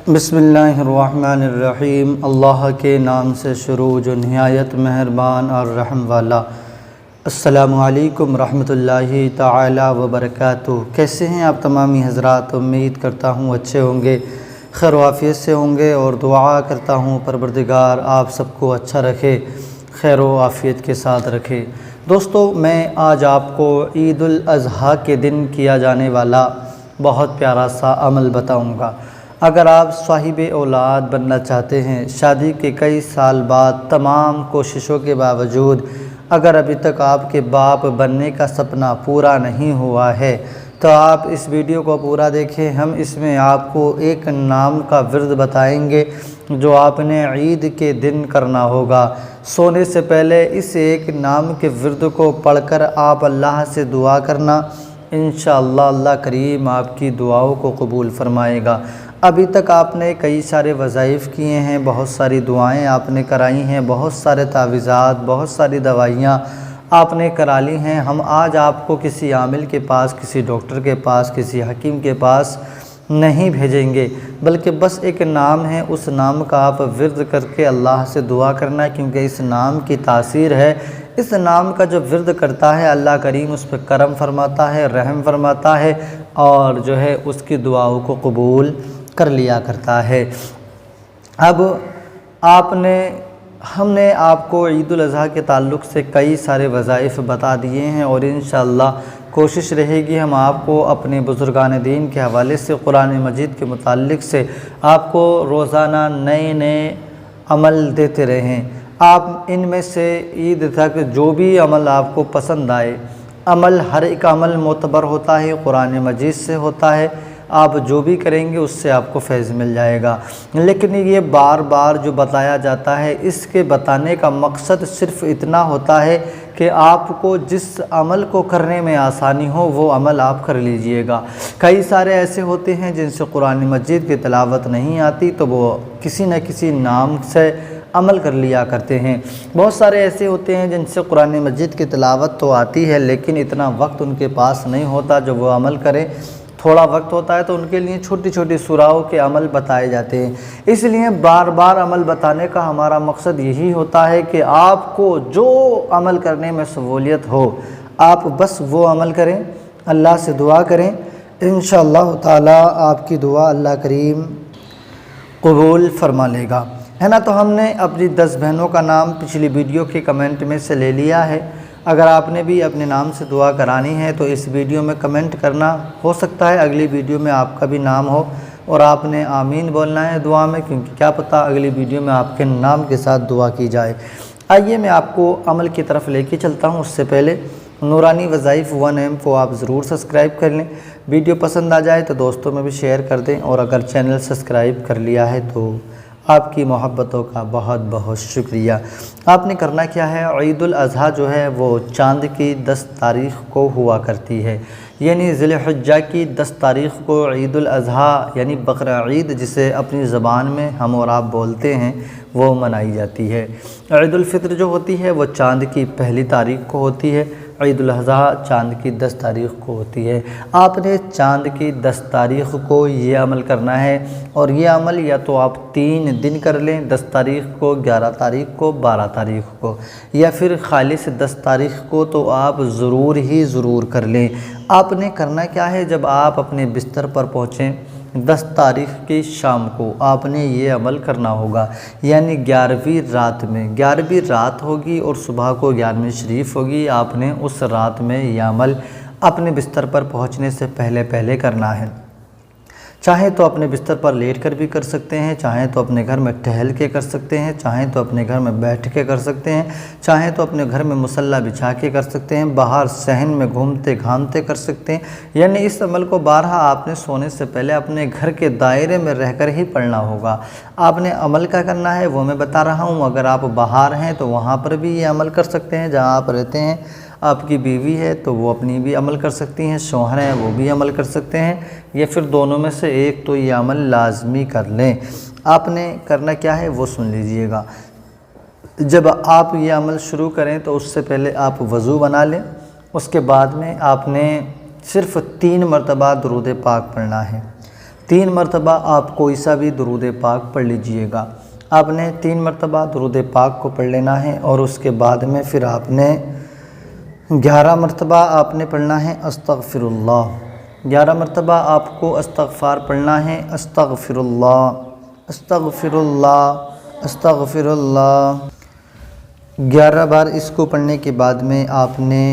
بسم اللہ الرحمن الرحیم۔ اللہ کے نام سے شروع جو نہایت مہربان اور رحم والا۔ السلام علیکم رحمۃ اللہ تعالی وبرکاتہ۔ کیسے ہیں آپ تمامی حضرات؟ امید کرتا ہوں اچھے ہوں گے، خیر و عافیت سے ہوں گے، اور دعا کرتا ہوں پروردگار آپ سب کو اچھا رکھے، خیر و عافیت کے ساتھ رکھے۔ دوستو، میں آج آپ کو عید الاضحیٰ کے دن کیا جانے والا بہت پیارا سا عمل بتاؤں گا۔ اگر آپ صاحب اولاد بننا چاہتے ہیں، شادی کے کئی سال بعد تمام کوششوں کے باوجود اگر ابھی تک آپ کے باپ بننے کا سپنا پورا نہیں ہوا ہے تو آپ اس ویڈیو کو پورا دیکھیں۔ ہم اس میں آپ کو ایک نام کا ورد بتائیں گے جو آپ نے عید کے دن کرنا ہوگا۔ سونے سے پہلے اس ایک نام کے ورد کو پڑھ کر آپ اللہ سے دعا کرنا، انشاءاللہ اللہ کریم آپ کی دعاؤں کو قبول فرمائے گا۔ ابھی تک آپ نے کئی سارے وظائف کیے ہیں، بہت ساری دعائیں آپ نے کرائی ہیں، بہت سارے تعویذات، بہت ساری دوائیاں آپ نے کرا لی ہیں۔ ہم آج آپ کو کسی عامل کے پاس، کسی ڈاکٹر کے پاس، کسی حکیم کے پاس نہیں بھیجیں گے، بلکہ بس ایک نام ہے، اس نام کا آپ ورد کر کے اللہ سے دعا کرنا، کیونکہ اس نام کی تاثیر ہے۔ اس نام کا جو ورد کرتا ہے اللہ کریم اس پہ کرم فرماتا ہے، رحم فرماتا ہے، اور جو ہے اس کی دعاؤں کو قبول کر لیا کرتا ہے۔ اب ہم نے آپ کو عید الاضحیٰ کے تعلق سے کئی سارے وظائف بتا دیے ہیں، اور انشاءاللہ کوشش رہے گی ہم آپ کو اپنے بزرگان دین کے حوالے سے قرآن مجید کے متعلق سے آپ کو روزانہ نئے عمل دیتے رہیں۔ آپ ان میں سے عید تک جو بھی عمل آپ کو پسند آئے، ہر ایک عمل معتبر ہوتا ہے، قرآن مجید سے ہوتا ہے، آپ جو بھی کریں گے اس سے آپ کو فیض مل جائے گا۔ لیکن یہ بار بار جو بتایا جاتا ہے، اس کے بتانے کا مقصد صرف اتنا ہوتا ہے کہ آپ کو جس عمل کو کرنے میں آسانی ہو وہ عمل آپ کر لیجئے گا۔ کئی سارے ایسے ہوتے ہیں جن سے قرآن مجید کی تلاوت نہیں آتی، تو وہ کسی نہ کسی نام سے عمل کر لیا کرتے ہیں۔ بہت سارے ایسے ہوتے ہیں جن سے قرآن مجید کی تلاوت تو آتی ہے لیکن اتنا وقت ان کے پاس نہیں ہوتا جو وہ عمل کریں۔ تھوڑا وقت ہوتا ہے تو ان کے لیے چھوٹی چھوٹی سورہوں کے عمل بتائے جاتے ہیں۔ اس لیے بار بار عمل بتانے کا ہمارا مقصد یہی ہوتا ہے کہ آپ کو جو عمل کرنے میں سہولت ہو آپ بس وہ عمل کریں، اللہ سے دعا کریں، انشاءاللہ تعالی آپ کی دعا اللہ کریم قبول فرما لے گا، ہے نا۔ تو ہم نے اپنی 10 بہنوں کا نام پچھلی ویڈیو کے کمنٹ میں سے لے لیا ہے۔ اگر آپ نے بھی اپنے نام سے دعا کرانی ہے تو اس ویڈیو میں کمنٹ کرنا، ہو سکتا ہے اگلی ویڈیو میں آپ کا بھی نام ہو اور آپ نے آمین بولنا ہے دعا میں، کیونکہ کیا پتہ اگلی ویڈیو میں آپ کے نام کے ساتھ دعا کی جائے۔ آئیے میں آپ کو عمل کی طرف لے کے چلتا ہوں۔ اس سے پہلے نورانی وظائف 1M کو آپ ضرور سبسکرائب کر لیں، ویڈیو پسند آ جائے تو دوستوں میں بھی شیئر کر دیں، اور اگر چینل سبسکرائب کر لیا ہے تو آپ کی محبتوں کا بہت بہت شکریہ۔ آپ نے کرنا کیا ہے، عید الاضحیٰ جو ہے وہ چاند کی 10 تاریخ کو ہوا کرتی ہے، یعنی ذی الحجہ کی 10 تاریخ کو عید الاضحیٰ یعنی بقرعید جسے اپنی زبان میں ہم اور آپ بولتے ہیں وہ منائی جاتی ہے۔ عید الفطر جو ہوتی ہے وہ چاند کی 1 تاریخ کو ہوتی ہے، عید الاضحیٰ چاند کی 10 تاریخ کو ہوتی ہے۔ آپ نے چاند کی 10 تاریخ کو یہ عمل کرنا ہے، اور یہ عمل یا تو آپ 3 دن کر لیں، 10 تاریخ کو، 11 تاریخ کو، 12 تاریخ کو، یا پھر خالص 10 تاریخ کو تو آپ ضرور کر لیں۔ آپ نے کرنا کیا ہے، جب آپ اپنے بستر پر پہنچیں 10 تاریخ کی شام کو آپ نے یہ عمل کرنا ہوگا، یعنی 11ویں رات میں 11ویں رات ہوگی اور صبح کو 11ویں شریف ہوگی۔ آپ نے اس رات میں یہ عمل اپنے بستر پر پہنچنے سے پہلے کرنا ہے۔ چاہیں تو اپنے بستر پر لیٹ کر بھی کر سکتے ہیں، چاہیں تو اپنے گھر میں ٹہل کے کر سکتے ہیں، چاہیں تو اپنے گھر میں بیٹھ کے کر سکتے ہیں، چاہیں تو اپنے گھر میں مصلی بچھا کے کر سکتے ہیں، باہر صحن میں گھومتے گھامتے کر سکتے ہیں۔ یعنی اس عمل کو بارہا آپ نے سونے سے پہلے اپنے گھر کے دائرے میں رہ کر ہی پڑھنا ہوگا۔ آپ نے عمل کیا کرنا ہے وہ میں بتا رہا ہوں۔ اگر آپ باہر ہیں تو وہاں پر بھی یہ عمل کر سکتے ہیں، جہاں آپ رہتے ہیں آپ کی بیوی ہے تو وہ اپنی بھی عمل کر سکتی ہیں، شوہر ہیں وہ بھی عمل کر سکتے ہیں، یا پھر دونوں میں سے ایک تو یہ عمل لازمی کر لیں۔ آپ نے کرنا کیا ہے وہ سن لیجئے گا۔ جب آپ یہ عمل شروع کریں تو اس سے پہلے آپ وضو بنا لیں، اس کے بعد میں آپ نے صرف 3 مرتبہ درود پاک پڑھنا ہے۔ 3 مرتبہ آپ کوئی سا بھی درود پاک پڑھ لیجئے گا۔ آپ نے 3 مرتبہ درود پاک کو پڑھ لینا ہے، اور اس کے بعد میں پھر آپ نے 11 مرتبہ آپ نے پڑھنا ہے استغفر اللہ۔ 11 مرتبہ آپ کو استغفار پڑھنا ہے، استغفر اللہ، استغفر اللہ، استغفر اللہ۔ 11 بار اس کو پڑھنے کے بعد میں آپ نے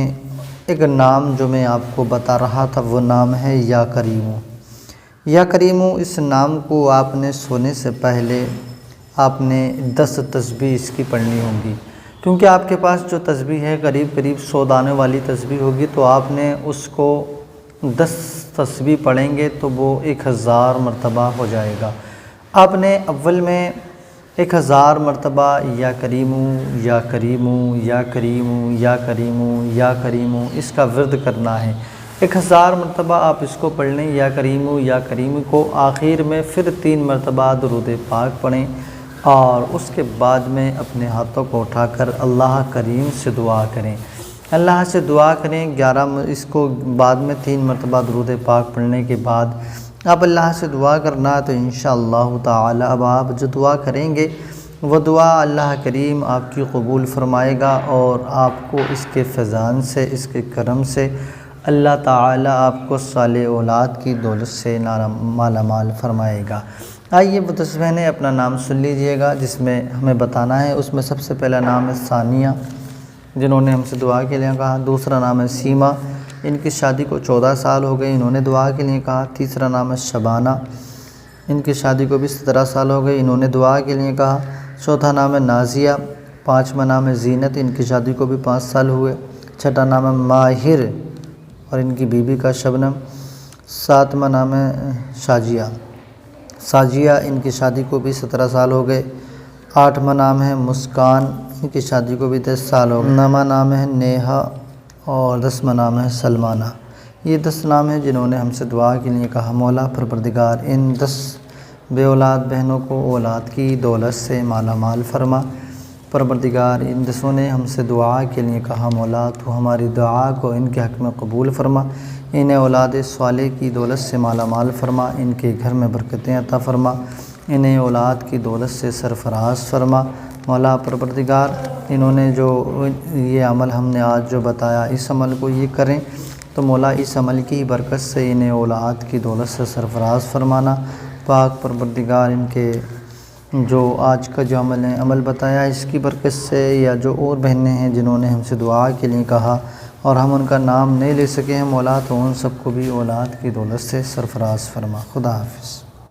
ایک نام جو میں آپ کو بتا رہا تھا وہ نام ہے یا کریمو۔ یا کریمو، اس نام کو آپ نے سونے سے پہلے آپ نے 10 تسبیح اس کی پڑھنی ہوگی، کیونکہ آپ کے پاس جو تسبیح ہے قریب 100 دانے والی تسبیح ہوگی، تو آپ نے اس کو 10 تسبیح پڑھیں گے تو وہ 1000 مرتبہ ہو جائے گا۔ آپ نے اول میں 1000 مرتبہ یا کریمو یا کریمو یا کریمو یا کریمو یا کریمو اس کا ورد کرنا ہے۔ 1000 مرتبہ آپ اس کو پڑھ لیں یا کریمو کو، آخر میں پھر 3 مرتبہ درود پاک پڑھیں، اور اس کے بعد میں اپنے ہاتھوں کو اٹھا کر اللہ کریم سے دعا کریں، اللہ سے دعا کریں۔ 11 اس کو بعد میں 3 مرتبہ درود پاک پڑھنے کے بعد آپ اللہ سے دعا کرنا، تو انشاءاللہ تعالی اب آپ جو دعا کریں گے وہ دعا اللہ کریم آپ کی قبول فرمائے گا، اور آپ کو اس کے فیضان سے، اس کے کرم سے اللہ تعالی آپ کو صالح اولاد کی دولت سے مالا مال فرمائے گا۔ آئیے مدثر بہنیں اپنا نام سن لیجئے گا جس میں ہمیں بتانا ہے۔ اس میں سب سے پہلا نام ہے ثانیہ، جنہوں نے ہم سے دعا کے لیے کہا۔ دوسرا نام ہے سیما، ان کی شادی کو 14 سال ہو گئے، انہوں نے دعا کے لیے کہا۔ تیسرا نام ہے شبانہ، ان کی شادی کو بھی 17 سال ہو گئے، انہوں نے دعا کے لیے کہا۔ چوتھا نام ہے نازیہ۔ پانچواں نام ہے زینت، ان کی شادی کو بھی 5 سال ہوئے۔ چھٹا نام ہے ماہر، اور ان کی بیوی کا شبنم۔ ساتواں نام ہے ساجیہ، ان کی شادی کو بھی 17 سال ہو گئے۔ آٹھواں نام ہے مسکان، ان کی شادی کو بھی 10 سال ہو گئے۔ نواں نام ہے نیہا، اور 10واں نام ہے سلمانہ۔ یہ 10 نام ہیں جنہوں نے ہم سے دعا کے لیے کہا۔ مولا پروردگار ان 10 بے اولاد بہنوں کو اولاد کی دولت سے مالا مال فرما۔ پروردگار ان 10 نے ہم سے دعا کے لیے کہا، مولا تو ہماری دعا کو ان کے حق میں قبول فرما، انہیں اولاد صالح کی دولت سے مالا مال فرما، ان کے گھر میں برکتیں عطا فرما، انہیں اولاد کی دولت سے سرفراز فرما۔ مولا پروردگار انہوں نے جو یہ عمل ہم نے آج جو بتایا، اس عمل کو یہ کریں تو مولا اس عمل کی برکت سے انہیں اولاد کی دولت سے سرفراز فرمانا۔ پاک پروردگار ان کے جو آج کا جو عمل بتایا اس کی برکت سے، یا جو اور بہنیں ہیں جنہوں نے ہم سے دعا کے لیے کہا اور ہم ان کا نام نہیں لے سکے ہیں، مولا تو ان سب کو بھی اولاد کی دولت سے سرفراز فرما۔ خدا حافظ۔